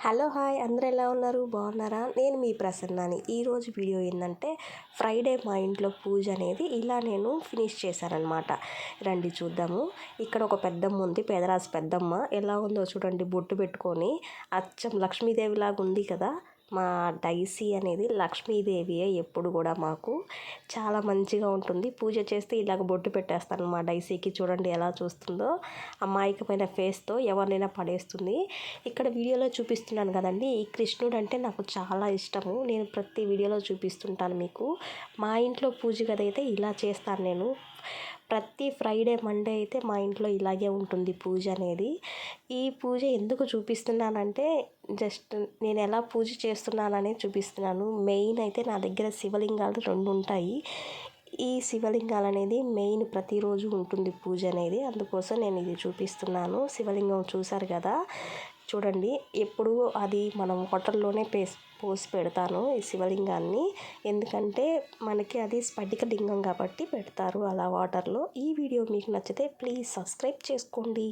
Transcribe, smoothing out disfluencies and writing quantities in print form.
Hello hi అందరూ ఎలా ఉన్నారు బాగున్నారా? నేను మీ ప్రసన్నాని. ఈరోజు వీడియో ఏంటంటే ఫ్రైడే మా ఇంట్లో పూజ అనేది ఇలా నేను ఫినిష్ చేశానన్నమాట. రండి చూద్దాము. ఇక్కడ ఒక పెద్దమ్మ ఉంది, పేదరాశి పెద్దమ్మ. ఎలా ఉందో చూడండి, బొట్టు పెట్టుకొని అచ్చం లక్ష్మీదేవిలాగా ఉంది కదా. మా డైసీ అనేది లక్ష్మీదేవియే ఎప్పుడు కూడా మాకు చాలా మంచిగా ఉంటుంది. పూజ చేస్తే ఇలాగ బొట్టు పెట్టేస్తాను మా డైసీకి. చూడండి ఎలా చూస్తుందో, అమాయకమైన ఫేస్తో ఎవరినైనా పడేస్తుంది. ఇక్కడ వీడియోలో చూపిస్తున్నాను కదండి, ఈ కృష్ణుడు అంటే నాకు చాలా ఇష్టము. నేను ప్రతి వీడియోలో చూపిస్తుంటాను మీకు. మా ఇంట్లో పూజ గదైతే ఇలా చేస్తాను నేను. ప్రతి ఫ్రైడే మండే అయితే మా ఇంట్లో ఇలాగే ఉంటుంది పూజ అనేది. ఈ పూజ ఎందుకు చూపిస్తున్నానంటే జస్ట్ నేను ఎలా పూజ చేస్తున్నాననే చూపిస్తున్నాను. మెయిన్ అయితే నా దగ్గర శివలింగాలు 2 ఉంటాయి. ఈ శివలింగాలు అనేది మెయిన్ ప్రతిరోజు ఉంటుంది పూజ అనేది, అందుకోసం నేను ఇది చూపిస్తున్నాను. శివలింగం చూసారు కదా, చూడండి. ఎప్పుడు అది మనం వాటర్లోనే పోసి పెడతాను ఈ శివలింగాన్ని. ఎందుకంటే మనకి అది స్ఫటిక లింగం కాబట్టి పెడతారు అలా వాటర్లో. ఈ వీడియో మీకు నచ్చితే ప్లీజ్ సబ్స్క్రైబ్ చేసుకోండి.